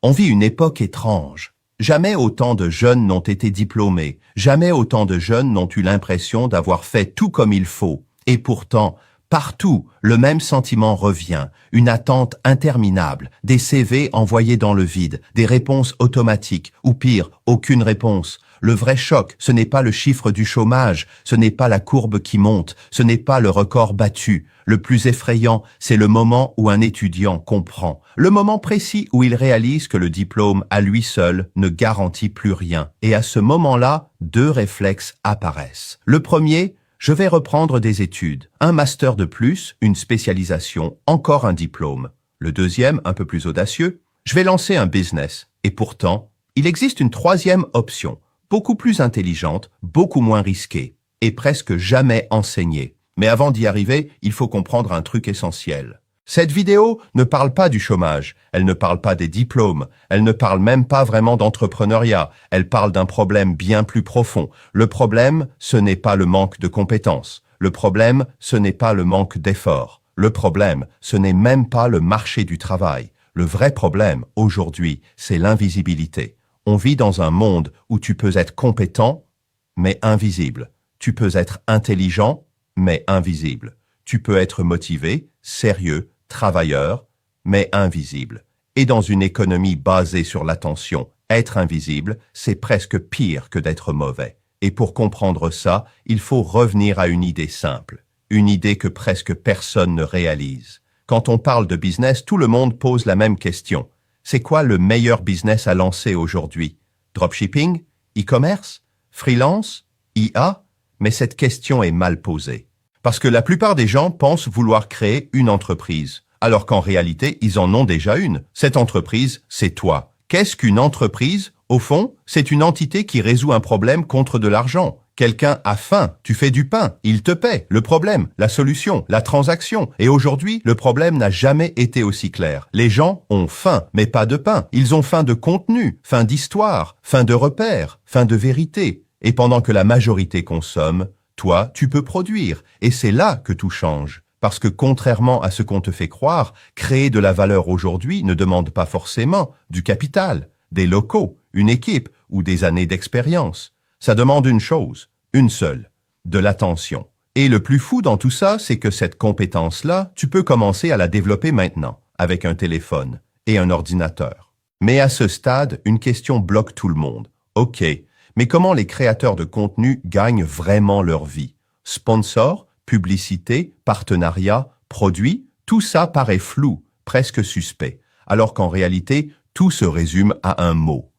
On vit une époque étrange. Jamais autant de jeunes n'ont été diplômés. Jamais autant de jeunes n'ont eu l'impression d'avoir fait tout comme il faut. Et pourtant, partout, le même sentiment revient. Une attente interminable. Des CV envoyés dans le vide. Des réponses automatiques. Ou pire, aucune réponse. Le vrai choc, ce n'est pas le chiffre du chômage, ce n'est pas la courbe qui monte, ce n'est pas le record battu. Le plus effrayant, c'est le moment où un étudiant comprend. Le moment précis où il réalise que le diplôme, à lui seul, ne garantit plus rien. Et à ce moment-là, deux réflexes apparaissent. Le premier, je vais reprendre des études. Un master de plus, une spécialisation, encore un diplôme. Le deuxième, un peu plus audacieux, je vais lancer un business. Et pourtant, il existe une troisième option. Beaucoup plus intelligente, beaucoup moins risquée, et presque jamais enseignée. Mais avant d'y arriver, il faut comprendre un truc essentiel. Cette vidéo ne parle pas du chômage, elle ne parle pas des diplômes, elle ne parle même pas vraiment d'entrepreneuriat, elle parle d'un problème bien plus profond. Le problème, ce n'est pas le manque de compétences. Le problème, ce n'est pas le manque d'efforts. Le problème, ce n'est même pas le marché du travail. Le vrai problème, aujourd'hui, c'est l'invisibilité. On vit dans un monde où tu peux être compétent, mais invisible. Tu peux être intelligent, mais invisible. Tu peux être motivé, sérieux, travailleur, mais invisible. Et dans une économie basée sur l'attention, être invisible, c'est presque pire que d'être mauvais. Et pour comprendre ça, il faut revenir à une idée simple. Une idée que presque personne ne réalise. Quand on parle de business, tout le monde pose la même question. C'est quoi le meilleur business à lancer aujourd'hui? Dropshipping? E-commerce? Freelance? IA? Mais cette question est mal posée. Parce que la plupart des gens pensent vouloir créer une entreprise, alors qu'en réalité, ils en ont déjà une. Cette entreprise, c'est toi. Qu'est-ce qu'une entreprise? Au fond, c'est une entité qui résout un problème contre de l'argent. Quelqu'un a faim, tu fais du pain, il te paie. Le problème, la solution, la transaction. Et aujourd'hui, le problème n'a jamais été aussi clair. Les gens ont faim, mais pas de pain. Ils ont faim de contenu, faim d'histoire, faim de repères, faim de vérité. Et pendant que la majorité consomme, toi, tu peux produire. Et c'est là que tout change. Parce que contrairement à ce qu'on te fait croire, créer de la valeur aujourd'hui ne demande pas forcément du capital, des locaux, une équipe ou des années d'expérience. Ça demande une chose, une seule, de l'attention. Et le plus fou dans tout ça, c'est que cette compétence-là, tu peux commencer à la développer maintenant, avec un téléphone et un ordinateur. Mais à ce stade, une question bloque tout le monde. Ok, mais comment les créateurs de contenu gagnent vraiment leur vie? Sponsors, publicité, partenariat, produits, tout ça paraît flou, presque suspect, alors qu'en réalité, tout se résume à un mot.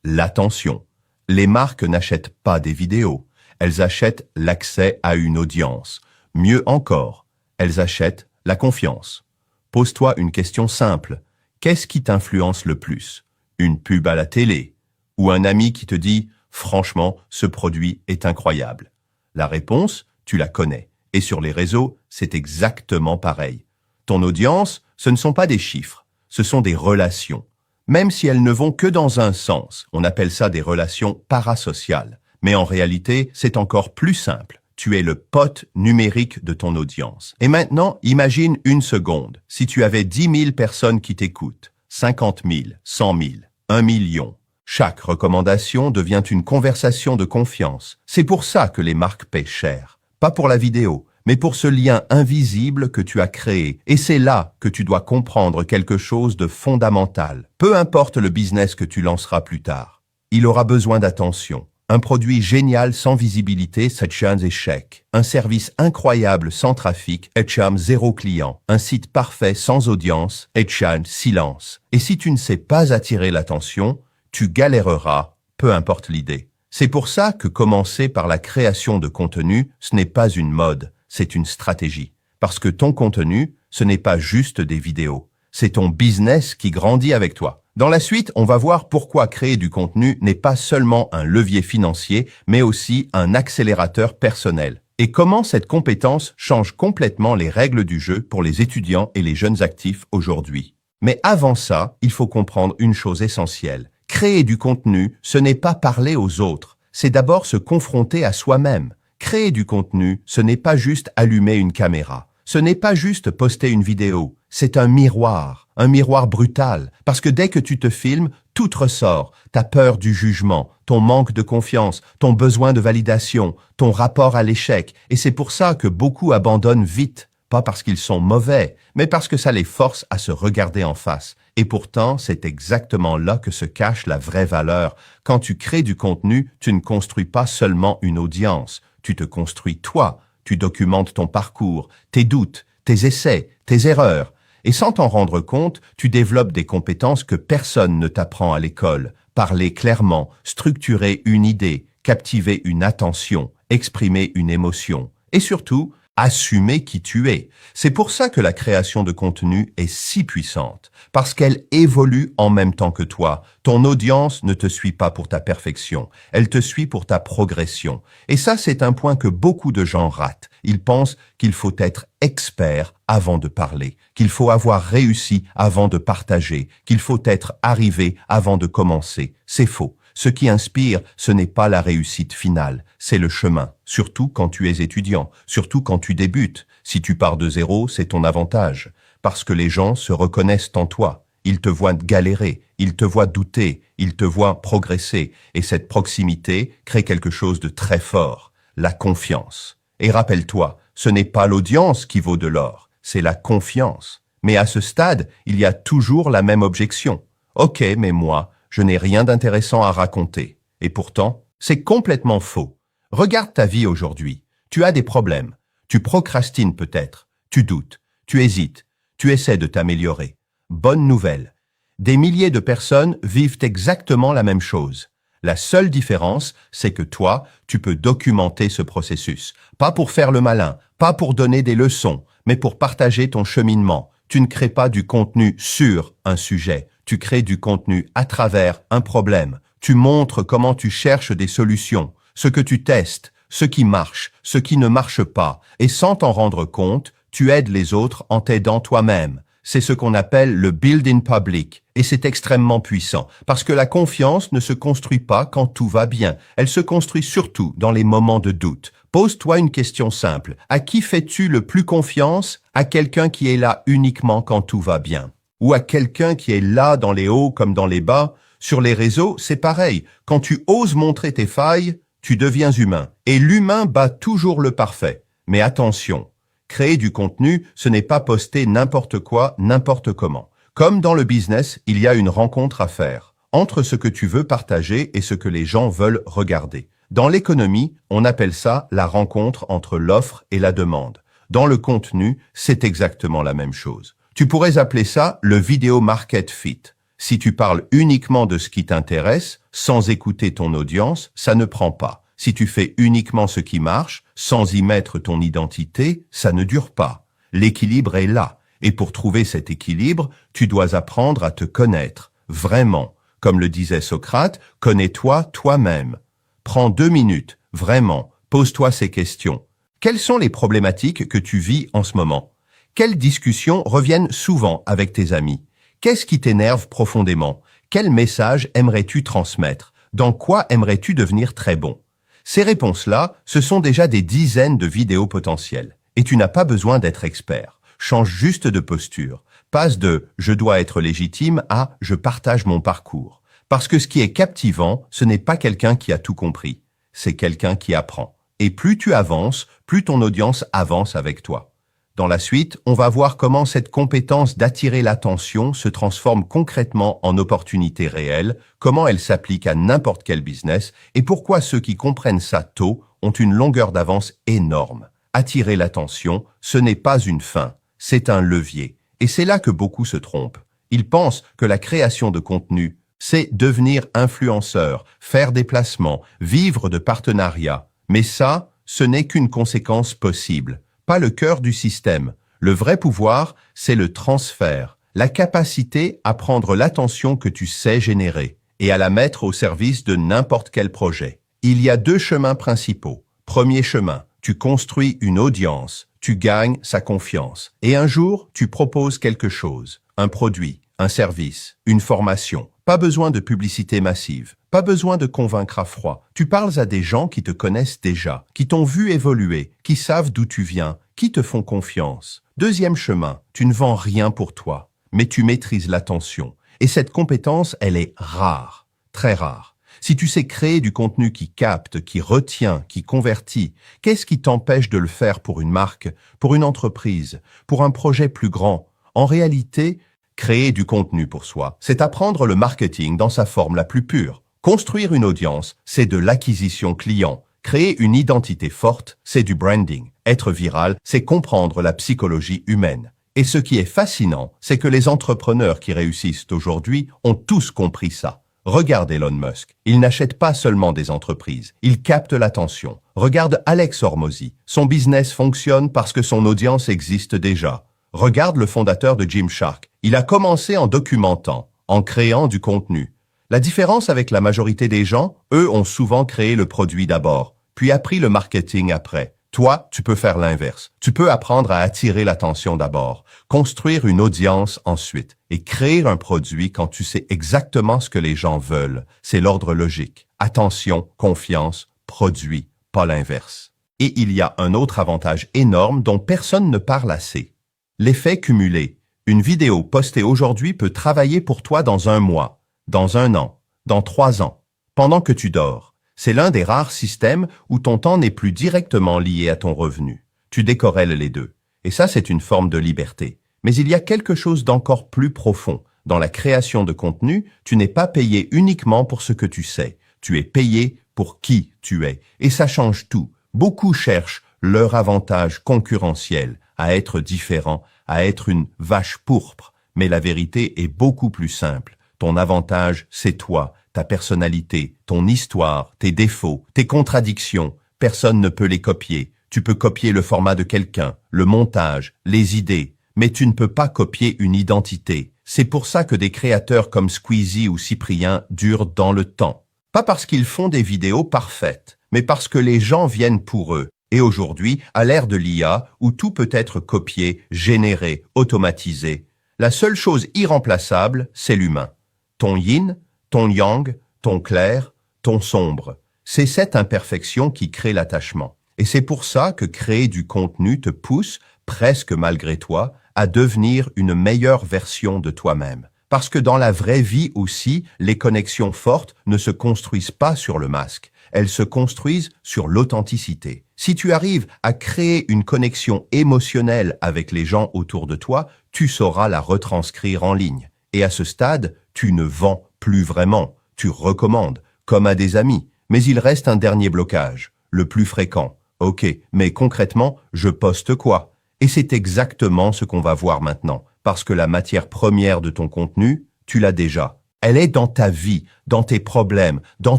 L'attention. Les marques n'achètent pas des vidéos, elles achètent l'accès à une audience. Mieux encore, elles achètent la confiance. Pose-toi une question simple. Qu'est-ce qui t'influence le plus? Une pub à la télé? Ou un ami qui te dit « Franchement, ce produit est incroyable ». La réponse, tu la connais. Et sur les réseaux, c'est exactement pareil. Ton audience, ce ne sont pas des chiffres, ce sont des relations. Même si elles ne vont que dans un sens, on appelle ça des relations parasociales. Mais en réalité, c'est encore plus simple. Tu es le pote numérique de ton audience. Et maintenant, imagine une seconde. Si tu avais 10 000 personnes qui t'écoutent, 50 000, 100 000, 1 million. Chaque recommandation devient une conversation de confiance. C'est pour ça que les marques paient cher. Pas pour la vidéo, mais pour ce lien invisible que tu as créé. Et c'est là que tu dois comprendre quelque chose de fondamental. Peu importe le business que tu lanceras plus tard, il aura besoin d'attention. Un produit génial sans visibilité, c'est un échec. Un service incroyable sans trafic, c'est un zéro client. Un site parfait sans audience, c'est un silence. Et si tu ne sais pas attirer l'attention, tu galéreras, peu importe l'idée. C'est pour ça que commencer par la création de contenu, ce n'est pas une mode, c'est une stratégie. Parce que ton contenu, ce n'est pas juste des vidéos. C'est ton business qui grandit avec toi. Dans la suite, on va voir pourquoi créer du contenu n'est pas seulement un levier financier, mais aussi un accélérateur personnel. Et comment cette compétence change complètement les règles du jeu pour les étudiants et les jeunes actifs aujourd'hui. Mais avant ça, il faut comprendre une chose essentielle. Créer du contenu, ce n'est pas parler aux autres, c'est d'abord se confronter à soi-même. Créer du contenu, ce n'est pas juste allumer une caméra, ce n'est pas juste poster une vidéo, c'est un miroir. un miroir brutal, parce que dès que tu te filmes, tout te ressort. Ta peur du jugement, ton manque de confiance, ton besoin de validation, ton rapport à l'échec. Et c'est pour ça que beaucoup abandonnent vite. Pas parce qu'ils sont mauvais, mais parce que ça les force à se regarder en face. Et pourtant, c'est exactement là que se cache la vraie valeur. Quand tu crées du contenu, tu ne construis pas seulement une audience. Tu te construis toi. Tu documentes ton parcours, tes doutes, tes essais, tes erreurs. Et sans t'en rendre compte, tu développes des compétences que personne ne t'apprend à l'école. Parler clairement, structurer une idée, captiver une attention, exprimer une émotion. Et surtout, assumer qui tu es. C'est pour ça que la création de contenu est si puissante, parce qu'elle évolue en même temps que toi. Ton audience ne te suit pas pour ta perfection, elle te suit pour ta progression. Et ça, c'est un point que beaucoup de gens ratent. Ils pensent qu'il faut être expert avant de parler, qu'il faut avoir réussi avant de partager, qu'il faut être arrivé avant de commencer. C'est faux. Ce qui inspire, ce n'est pas la réussite finale, c'est le chemin, surtout quand tu es étudiant, surtout quand tu débutes. Si tu pars de zéro, c'est ton avantage, parce que les gens se reconnaissent en toi. Ils te voient galérer, ils te voient douter, ils te voient progresser, et cette proximité crée quelque chose de très fort, la confiance. Et rappelle-toi, ce n'est pas l'audience qui vaut de l'or, c'est la confiance. Mais à ce stade, il y a toujours la même objection. Ok, mais moi, je n'ai rien d'intéressant à raconter. Et pourtant, c'est complètement faux. Regarde ta vie aujourd'hui. Tu as des problèmes. Tu procrastines peut-être. Tu doutes. Tu hésites. Tu essaies de t'améliorer. Bonne nouvelle. Des milliers de personnes vivent exactement la même chose. La seule différence, c'est que toi, tu peux documenter ce processus. Pas pour faire le malin, pas pour donner des leçons, mais pour partager ton cheminement. Tu ne crées pas du contenu sur un sujet. Tu crées du contenu à travers un problème. Tu montres comment tu cherches des solutions, ce que tu testes, ce qui marche, ce qui ne marche pas. Et sans t'en rendre compte, tu aides les autres en t'aidant toi-même. C'est ce qu'on appelle le build in public. Et c'est extrêmement puissant, parce que la confiance ne se construit pas quand tout va bien. Elle se construit surtout dans les moments de doute. Pose-toi une question simple. À qui fais-tu le plus confiance? À quelqu'un qui est là uniquement quand tout va bien? Ou à quelqu'un qui est là dans les hauts comme dans les bas? Sur les réseaux, c'est pareil. Quand tu oses montrer tes failles, tu deviens humain. Et l'humain bat toujours le parfait. Mais attention, créer du contenu, ce n'est pas poster n'importe quoi, n'importe comment. Comme dans le business, il y a une rencontre à faire entre ce que tu veux partager et ce que les gens veulent regarder. Dans l'économie, on appelle ça la rencontre entre l'offre et la demande. Dans le contenu, c'est exactement la même chose. Tu pourrais appeler ça le vidéo market fit. Si tu parles uniquement de ce qui t'intéresse, sans écouter ton audience, ça ne prend pas. Si tu fais uniquement ce qui marche, sans y mettre ton identité, ça ne dure pas. L'équilibre est là. Et pour trouver cet équilibre, tu dois apprendre à te connaître, vraiment. Comme le disait Socrate, connais-toi toi-même. Prends 2 minutes, vraiment, pose-toi ces questions. Quelles sont les problématiques que tu vis en ce moment? Quelles discussions reviennent souvent avec tes amis? Qu'est-ce qui t'énerve profondément? Quel message aimerais-tu transmettre? Dans quoi aimerais-tu devenir très bon? Ces réponses-là, ce sont déjà des dizaines de vidéos potentielles. Et tu n'as pas besoin d'être expert. Change juste de posture. Passe de « je dois être légitime » à « je partage mon parcours ». Parce que ce qui est captivant, ce n'est pas quelqu'un qui a tout compris. C'est quelqu'un qui apprend. Et plus tu avances, plus ton audience avance avec toi. Dans la suite, on va voir comment cette compétence d'attirer l'attention se transforme concrètement en opportunité réelle, comment elle s'applique à n'importe quel business et pourquoi ceux qui comprennent ça tôt ont une longueur d'avance énorme. Attirer l'attention, ce n'est pas une fin, c'est un levier. Et c'est là que beaucoup se trompent. Ils pensent que la création de contenu, c'est devenir influenceur, faire des placements, vivre de partenariats. Mais ça, ce n'est qu'une conséquence possible. Pas le cœur du système. Le vrai pouvoir, c'est le transfert, la capacité à prendre l'attention que tu sais générer et à la mettre au service de n'importe quel projet. Il y a 2 chemins principaux. Premier chemin, tu construis une audience, tu gagnes sa confiance. Et un jour, tu proposes quelque chose, un produit, un service, une formation. Pas besoin de publicité massive, pas besoin de convaincre à froid. Tu parles à des gens qui te connaissent déjà, qui t'ont vu évoluer, qui savent d'où tu viens, qui te font confiance. Deuxième chemin, tu ne vends rien pour toi. mais tu maîtrises l'attention. Et cette compétence, elle est rare, très rare. Si tu sais créer du contenu qui capte, qui retient, qui convertit, qu'est-ce qui t'empêche de le faire pour une marque, pour une entreprise, pour un projet plus grand? En réalité, créer du contenu pour soi, c'est apprendre le marketing dans sa forme la plus pure. Construire une audience, c'est de l'acquisition client. Créer une identité forte, c'est du branding. Être viral, c'est comprendre la psychologie humaine. Et ce qui est fascinant, c'est que les entrepreneurs qui réussissent aujourd'hui ont tous compris ça. Regarde Elon Musk, il n'achète pas seulement des entreprises, il capte l'attention. Regarde Alex Hormozy, son business fonctionne parce que son audience existe déjà. Regarde le fondateur de Gymshark, il a commencé en documentant, en créant du contenu. La différence avec la majorité des gens, eux ont souvent créé le produit d'abord, puis appris le marketing après. Toi, tu peux faire l'inverse. Tu peux apprendre à attirer l'attention d'abord, construire une audience ensuite et créer un produit quand tu sais exactement ce que les gens veulent. C'est l'ordre logique. Attention, confiance, produit, pas l'inverse. Et il y a un autre avantage énorme dont personne ne parle assez. L'effet cumulé. Une vidéo postée aujourd'hui peut travailler pour toi dans 1 mois, dans 1 an, dans 3 ans, pendant que tu dors. C'est l'un des rares systèmes où ton temps n'est plus directement lié à ton revenu. Tu décorrèles les deux. Et ça, c'est une forme de liberté. Mais il y a quelque chose d'encore plus profond. Dans la création de contenu, tu n'es pas payé uniquement pour ce que tu sais. Tu es payé pour qui tu es. Et ça change tout. Beaucoup cherchent leur avantage concurrentiel, à être différent, à être une vache pourpre. Mais la vérité est beaucoup plus simple. Ton avantage, c'est toi, ta personnalité, ton histoire, tes défauts, tes contradictions. Personne ne peut les copier. Tu peux copier le format de quelqu'un, le montage, les idées, mais tu ne peux pas copier une identité. C'est pour ça que des créateurs comme Squeezie ou Cyprien durent dans le temps. Pas parce qu'ils font des vidéos parfaites, mais parce que les gens viennent pour eux. Et aujourd'hui, à l'ère de l'IA, où tout peut être copié, généré, automatisé, la seule chose irremplaçable, c'est l'humain. Ton yin, ton yang, ton clair, ton sombre. C'est cette imperfection qui crée l'attachement. Et c'est pour ça que créer du contenu te pousse, presque malgré toi, à devenir une meilleure version de toi-même. Parce que dans la vraie vie aussi, les connexions fortes ne se construisent pas sur le masque. Elles se construisent sur l'authenticité. Si tu arrives à créer une connexion émotionnelle avec les gens autour de toi, tu sauras la retranscrire en ligne. Et à ce stade, tu ne vends plus vraiment. Tu recommandes, comme à des amis. Mais il reste un dernier blocage, le plus fréquent. Ok, mais concrètement, je poste quoi? Et c'est exactement ce qu'on va voir maintenant. Parce que la matière première de ton contenu, tu l'as déjà. Elle est dans ta vie, dans tes problèmes, dans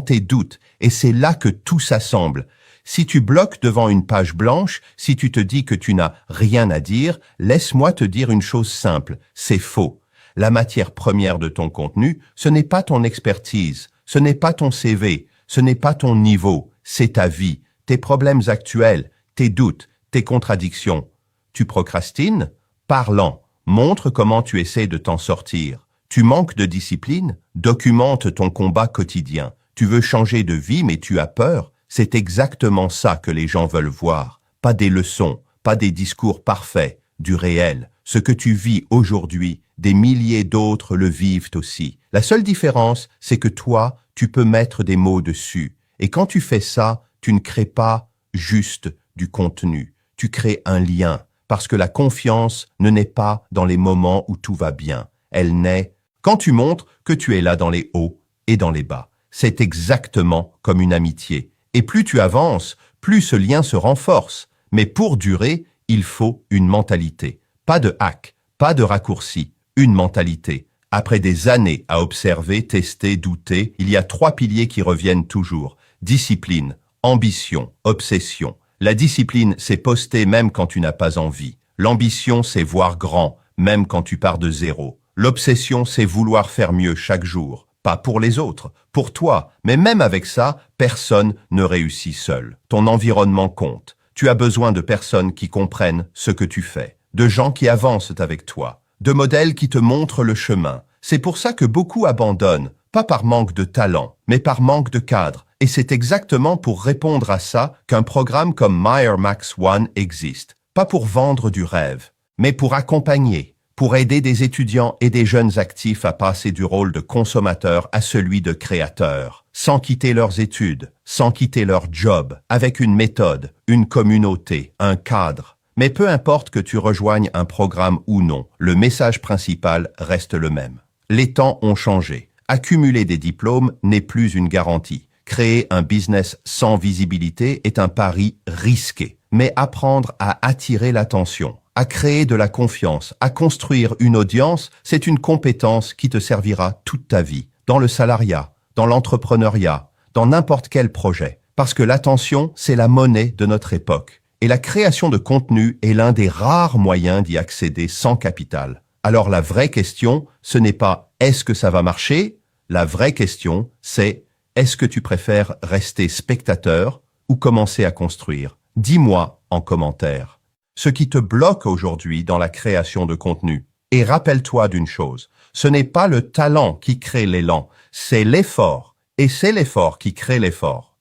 tes doutes. Et c'est là que tout s'assemble. Si tu bloques devant une page blanche, si tu te dis que tu n'as rien à dire, laisse-moi te dire une chose simple, c'est faux. La matière première de ton contenu, ce n'est pas ton expertise, ce n'est pas ton CV, ce n'est pas ton niveau, c'est ta vie, tes problèmes actuels, tes doutes, tes contradictions. Tu procrastines? Parle-en, montre comment tu essaies de t'en sortir. Tu manques de discipline? Documente ton combat quotidien. Tu veux changer de vie mais tu as peur? C'est exactement ça que les gens veulent voir. Pas des leçons, pas des discours parfaits, du réel. Ce que tu vis aujourd'hui, des milliers d'autres le vivent aussi. La seule différence, c'est que toi, tu peux mettre des mots dessus. Et quand tu fais ça, tu ne crées pas juste du contenu. Tu crées un lien. Parce que la confiance ne naît pas dans les moments où tout va bien. Elle naît quand tu montres que tu es là dans les hauts et dans les bas. C'est exactement comme une amitié. Et plus tu avances, plus ce lien se renforce. Mais pour durer, il faut une mentalité. Pas de hack, pas de raccourci, une mentalité. Après des années à observer, tester, douter, il y a 3 piliers qui reviennent toujours. Discipline, ambition, obsession. La discipline, c'est poster même quand tu n'as pas envie. L'ambition, c'est voir grand, même quand tu pars de zéro. L'obsession, c'est vouloir faire mieux chaque jour. Pas pour les autres, pour toi. Mais même avec ça, personne ne réussit seul. Ton environnement compte. Tu as besoin de personnes qui comprennent ce que tu fais, de gens qui avancent avec toi, de modèles qui te montrent le chemin. C'est pour ça que beaucoup abandonnent, pas par manque de talent, mais par manque de cadre. Et c'est exactement pour répondre à ça qu'un programme comme Meyer Max One existe. Pas pour vendre du rêve, mais pour accompagner, pour aider des étudiants et des jeunes actifs à passer du rôle de consommateur à celui de créateur, sans quitter leurs études, sans quitter leur job, avec une méthode, une communauté, un cadre. Mais peu importe que tu rejoignes un programme ou non, le message principal reste le même. Les temps ont changé. Accumuler des diplômes n'est plus une garantie. Créer un business sans visibilité est un pari risqué. Mais apprendre à attirer l'attention, à créer de la confiance, à construire une audience, c'est une compétence qui te servira toute ta vie, dans le salariat, dans l'entrepreneuriat, dans n'importe quel projet. Parce que l'attention, c'est la monnaie de notre époque. Et la création de contenu est l'un des rares moyens d'y accéder sans capital. Alors la vraie question, ce n'est pas « est-ce que ça va marcher ?», la vraie question, c'est « est-ce que tu préfères rester spectateur ou commencer à construire ?» Dis-moi en commentaire ce qui te bloque aujourd'hui dans la création de contenu. Et rappelle-toi d'une chose, ce n'est pas le talent qui crée l'élan, c'est l'effort. Et c'est l'effort qui crée l'effort.